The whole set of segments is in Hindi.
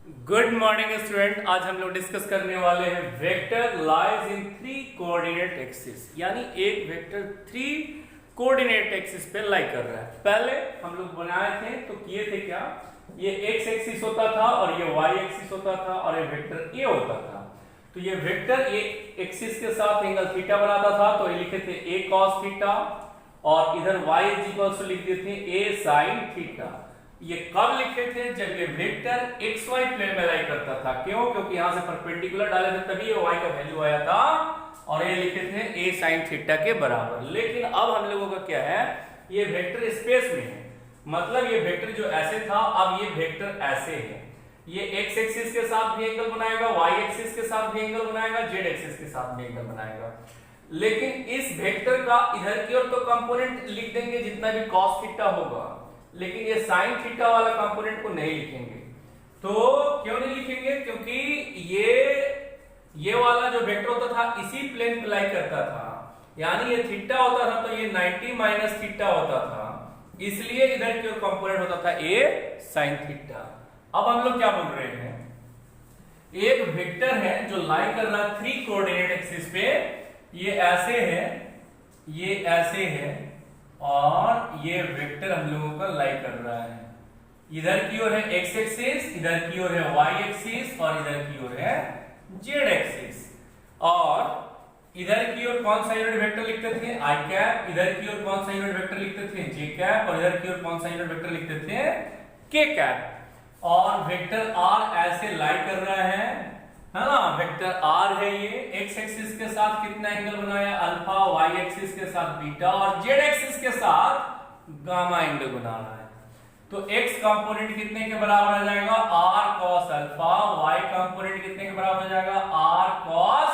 Good morning student. आज हम लोग डिस्कस करने वाले हैं vector lies in three coordinate axis, यानी एक वेक्टर थ्री कोऑर्डिनेट एक्सिस पे लाई कर रहा है। पहले हम लोग बनाए थे तो किए थे क्या, ये एक्स एक्सिस होता था और ये वाई एक्सिस होता था और ये वेक्टर ए होता था। तो ये वेक्टर ए एक्सिस के साथ एंगल थीटा बनाता था, तो ये लिखे थे ए कॉस थीटा और इधर वाई इज इक्वल टू लिख देते थे ए साइन थीटा। ये कब लिखे थे? जब ये वेक्टर एक्स वाई प्लेन में लाई करता था। क्यों? क्योंकि यहां से परपेंडिकुलर डाले थे तभी ये वाई का वैल्यू आया था और ये लिखे थे ए साइन थीटा के बराबर। लेकिन अब हम लोगों का क्या है, ये वेक्टर स्पेस में है, मतलब ये वेक्टर जो ऐसे था अब ये वेक्टर ऐसे है। ये एक्स एक्सिस के साथ भी एंगल बनाएगा, वाई एक्सिस के साथ भी एंगल बनाएगा, जेड एक्सिस के साथ भी एंगल बनाएगा। लेकिन इस वेक्टर का इधर की ओर तो कंपोनेंट लिख देंगे जितना भी कॉस थीटा होगा, लेकिन ये साइन थीटा वाला कंपोनेंट को नहीं लिखेंगे। तो क्यों नहीं लिखेंगे? क्योंकि ये वाला जो वेक्टर होता था इसी प्लेन पे लाई करता था, यानी ये थीटा होता था तो ये 90 माइनस थीटा होता था, इसलिए इधर की ओर कंपोनेंट होता था ए साइन थीटा। अब हम लोग क्या बोल रहे हैं, एक वेक्टर है जो लाई कर रहा है थ्री कोऑर्डिनेट एक्सिस पे। ये ऐसे है, ये ऐसे है और ये वेक्टर हम लोगों का लाई कर रहा है। इधर की ओर है एक्स एक्सिस, इधर की ओर है वाई एक्सिस और इधर की ओर है जेड एक्सिस। और इधर की ओर कौन सा यूनिट वेक्टर लिखते थे? आई कैप। इधर की ओर कौन सा यूनिट वेक्टर लिखते थे? जे कैप। और इधर की ओर कौन सा यूनिट वेक्टर लिखते थे? के कैप। और वेक्टर आर ऐसे लाई कर रहा है ना, वेक्टर आर है ये। एक्स एक्सिस के साथ कितना एंगल बनाया? अल्फा। वाई एक्सिस के साथ बीटा और जेड एक्सिस के साथ गामा एंगल बना रहा है। तो एक्स कंपोनेंट कितने के बराबर हो जाएगा? R cos alpha. Y component कितने के बराबर हो जाएगा? R cos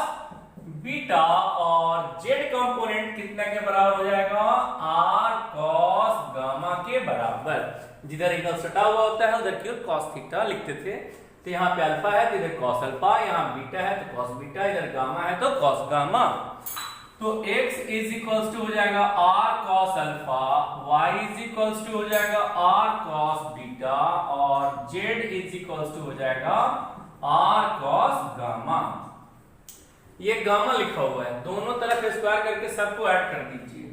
beta. और जेड कंपोनेंट कितने के बराबर हो जाएगा? आर कॉस गामा के बराबर। जिधर एंगल सटा हुआ होता है उधर की ओर कॉस थीटा लिखते थे। तो यहाँ पे अल्फा है तो इधर कॉस अल्फा, यहाँ बीटा है तो कॉस बीटा, इधर गामा है तो कॉस गामा। तो x इज इक्वल्स टू हो जाएगा r cos alpha, y is equals to हो जाएगा r cos बीटा और z इज इक्वल्स टू हो जाएगा r cos गामा। ये गामा लिखा हुआ है, दोनों तरफ स्क्वायर करके सबको ऐड कर दीजिए।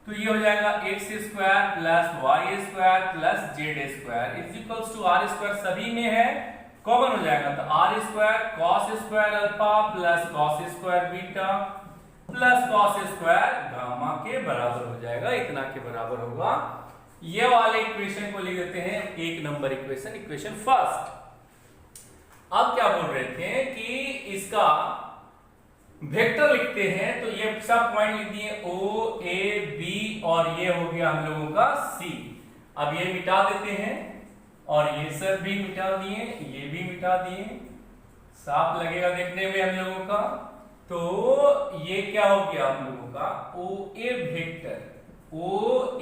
तो ये हो जाएगा X square plus Y square plus Z square is equals to are square, सभी में है कॉमन हो जाएगा। तो are square cos square alpha plus cos square beta plus cos square gamma के बराबर हो जाएगा, इतना के बराबर होगा। ये वाले इक्वेशन को लिख देते हैं एक नंबर इक्वेशन, इक्वेशन फर्स्ट। अब क्या बोल रहे थे कि इसका वेक्टर लिखते हैं, तो ये सब पॉइंट लिख दिए ओ ए बी और ये हो गया हम लोगों का सी। अब ये मिटा देते हैं और ये सब भी मिटा दिए, ये भी मिटा दिए, साफ लगेगा देखने में हम लोगों का। तो ये क्या हो गया हम लोगों का ओ ए वेक्टर। ओ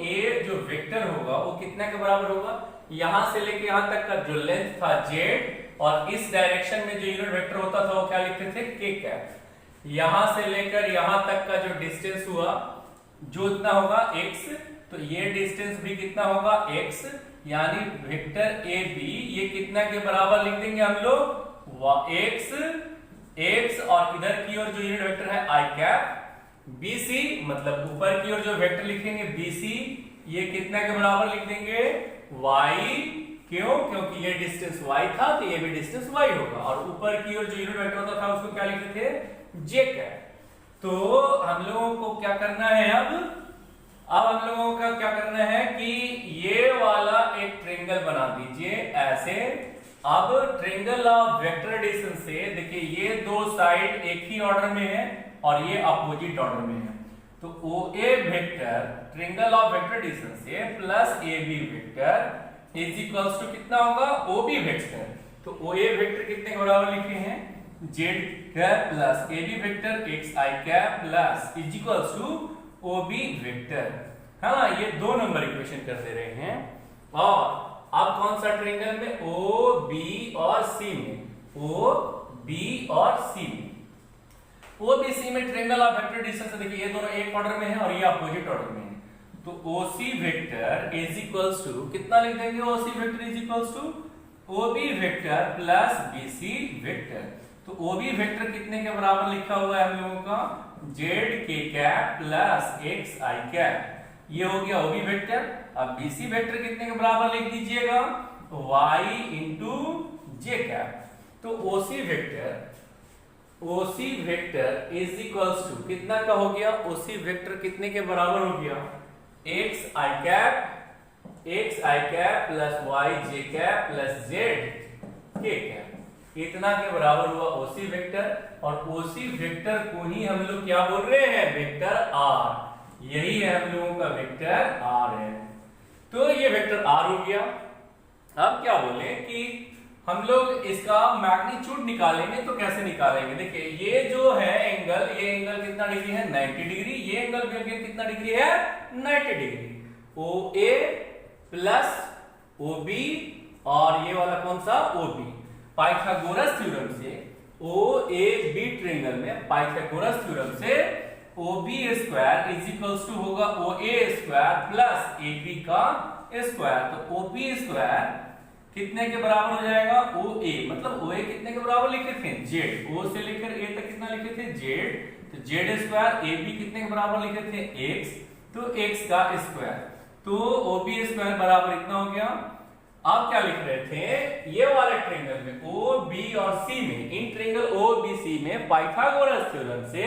ए जो वेक्टर होगा वो कितने के बराबर होगा? यहां से लेके यहां तक का जो लेंथ था जेड और इस डायरेक्शन में जो यूनिट वेक्टर होता था वो क्या लिखते थे? के कैप। यहां से लेकर यहां तक का जो डिस्टेंस हुआ जो इतना होगा x, तो ये डिस्टेंस भी कितना होगा? x, यानी वेक्टर ए बी ये कितना के बराबर लिख देंगे हम लोग? x और इधर की ओर जो यूनिट वेक्टर है आई कैप bc, मतलब ऊपर की ओर जो वेक्टर लिखेंगे bc ये कितना के बराबर लिख देंगे? y। क्यों? क्योंकि ये डिस्टेंस y था तो ये भी डिस्टेंस y होगा। और ऊपर की ओर जो यूनिट वेक्टर होता था उसको क्या लिखते थे? j cap. तो हम लोगों को क्या करना है अब हम लोगों का क्या करना है कि ये वाला एक ट्रायंगल बना दीजिए ऐसे। अब ट्रायंगल ऑफ वेक्टर एडिशन से देखिए ये दो साइड एक ही ऑर्डर में है और ये अपोजिट ऑर्डर में है। तो o a vector triangle of vector addition से plus A b vector is equals to कितना होगा? O b vector. तो ओ ए वेक्टर कितने के बराबर लिखे हैं? Z cap plus A b vector x i cap plus is equals to o b vector, है ना। ये दो नंबर इक्वेशन कर दे रहे हैं। और अब कौन सा ट्रायंगल में? ओ बी और सी में, ओ बी और सी में। ओ बी सी में ट्रायंगल ऑफ वेक्टर एडिशन से देखिए ये दोनों एक ऑर्डर में है और ये अपोजिट ऑर्डर में है। तो o c vector is equals to कितना लिख देंगे? O c vector is equals to OB vector plus BC vector. तो ओबी वेक्टर कितने के बराबर लिखा हुआ है हम लोगों का, जेड के cap plus x i cap, ये हो गया ओबी वेक्टर। अब बीसी वेक्टर कितने के बराबर लिख दीजिएगा, वाई इंटू जे कैप। तो ओसी वेक्टर इज इक्वल्स टू कितना का हो गया, ओसी वेक्टर कितने के बराबर हो गया, x i cap plus Y J cap plus Z के कैप, इतना के बराबर हुआ ओसी वेक्टर। और ओसी वेक्टर को ही हम लोग क्या बोल रहे हैं, वेक्टर आर, यही है हम लोगों का वेक्टर आर है। तो ये वेक्टर आर हो गया। अब क्या बोले कि हम लोग इसका मैग्नीट्यूड निकालेंगे, तो कैसे निकालेंगे, देखिए ये जो है एंगल, ये एंगल कितना डिग्री है, 90 डिग्री, ये एंगल भी अगेन कितना डिग्री है, 90 डिग्री। ओ ए प्लस ओ बी और ये वाला कौन सा, ओ बी। पाइथागोरस थ्योरम से ओ ए बी ट्रायंगल में पाइथागोरस थ्योरम से O B square is equals to होगा O A square plus A B का स्क्वायर। तो ओ बी स्क्वायर कितने के बराबर हो जाएगा, ओ ए, मतलब ओ ए कितने के बराबर लिखे थे, जेड, ओ से लेकर ए तक कितना लिखे थे, जेड, तो जेड स्क्वायर, ए बी कितने के बराबर लिखे थे, एक्स, तो एक्स का स्क्वायर, तो ओ बी स्क्वायर बराबर इतना हो गया। आप क्या लिख रहे थे, ये वाले ट्रायंगल में ओ बी और सी में, in triangle O B C में पाइथागोरस थ्योरम से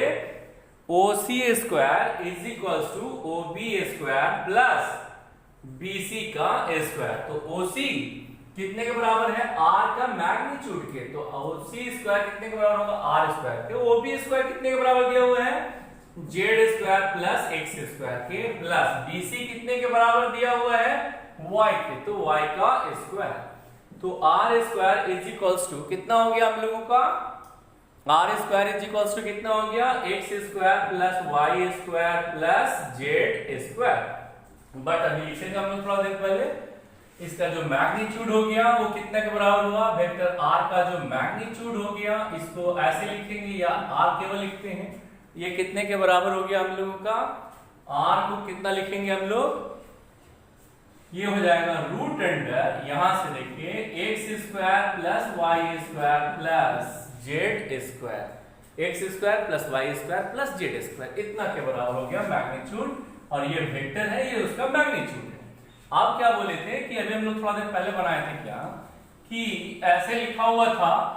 o c square is equals to o B square plus b c का स्क्वायर। तो ओ सी कितने के बराबर है, आर का मैग्नीट्यूड के, तो ओसी स्क्वायर कितने के बराबर होगा, आर स्क्वायर के। ओबी स्क्वायर कितने के बराबर दिया हुआ है, Z square plus x square के, प्लस बीसी कितने के बराबर दिया हुआ है, वाई के, तो वाई का स्क्वायर। तो are square is equals to कितना हो गया हम लोगों का, R square is equals to कितना हो गया, X square plus Y square plus Z square. But अभी लिखेंगे हम लोग थोड़ा देर पहले, इसका जो मैग्नीट्यूड हो गया वो कितने के बराबर हुआ, वेक्टर आर का जो मैग्नीट्यूड हो गया, इसको ऐसे लिखेंगे या आर केवल लिखते हैं, ये कितने के बराबर हो गया हम लोगों का, आर को कितना लिखेंगे हम लोग, ये हो जाएगा रूट अंडर, यहां से देखिए X square plus Y square plus Z square, X square plus Y square plus Z square, इतना के बराबर हो गया मैग्नीट्यूड। और ये वेक्टर है, ये उसका मैग्नीट्यूड है। आप क्या बोले थे कि अभी हम लोग थोड़ा देर पहले बनाए थे क्या, कि ऐसे लिखा हुआ था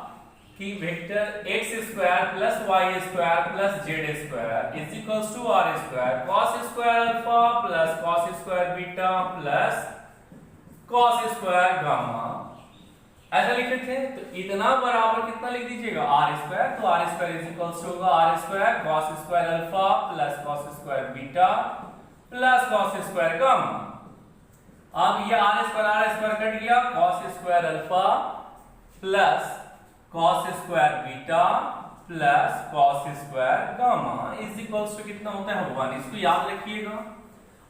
कि vector x square plus Y square plus Z square is equals to are square cos square alpha plus cos square beta plus cos square gamma, ऐसा लिखे थे। तो इतना बराबर कितना लिख दीजिएगा, आर स्क्वायर, तो are square is equals to होगा r square cos square alpha plus cos square beta plus cos square gamma. अब ये आर स्क्वायर कट गया, cos square alpha plus cos square beta plus cos square gamma is equals to कितना होता है 1। इसको याद रखिएगा,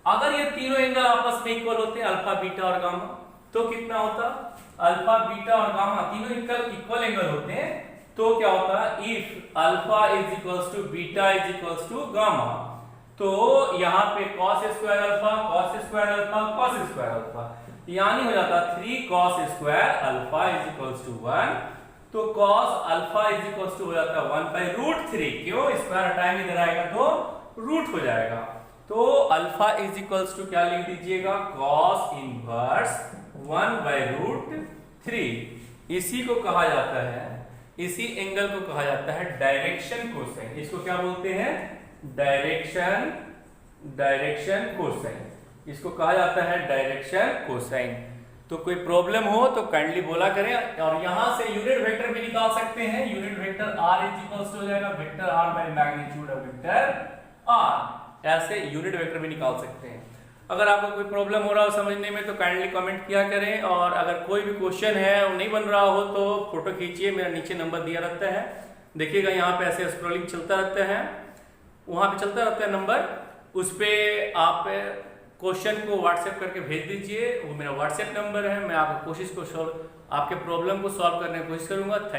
अगर ये तीनों एंगल आपस में इक्वल होते हैं अल्फा बीटा और गामा, तो कितना होता, अल्फा बीटा और गामा तीनों इक्वल एंगल होते हैं, तो क्या होता है, if alpha is equals to beta is equals to gamma, तो यहाँ पे cos square alpha cos square alpha cos square alpha, यानी हो जाता 3 cos square alpha is equals to 1। तो cos alpha is equals to हो जाता है 1 बाई रूट 3, क्यों, स्क्वायर हटाएंगे इधर आएगा तो रूट हो जाएगा। तो अल्फा इज इक्वल्स टू क्या लिख दीजिएगा, cos इनवर्स 1 बाई रूट 3। इसी को कहा जाता है, इसी एंगल को कहा जाता है डायरेक्शन कोसाइन। इसको क्या बोलते हैं, डायरेक्शन कोसाइन, इसको कहा जाता है डायरेक्शन कोसाइन। तो कोई प्रॉब्लम हो तो काइंडली बोला करें। और यहां से यूनिट वेक्टर भी निकाल सकते हैं, unit vector R is equals हो जाएगा vector R by magnitude of vector R, ऐसे यूनिट वेक्टर भी निकाल सकते हैं। अगर आपको कोई प्रॉब्लम हो रहा हो समझने में तो काइंडली कमेंट किया करें, और अगर कोई भी क्वेश्चन है वो नहीं बन रहा हो तो फोटो खींचिए, मेरा नीचे नंबर दिया रहता है, देखिएगा यहाँ पे ऐसे स्क्रॉलिंग चलता रहता है, वहां पे चलता रहता है नंबर, उस पे आप क्वेश्चन को व्हाट्सएप करके भेज दीजिए, वो मेरा व्हाट्सएप नंबर है। मैं आपको कोशिश को आपके प्रॉब्लम को सॉल्व करने की कोशिश करूंगा। थैंक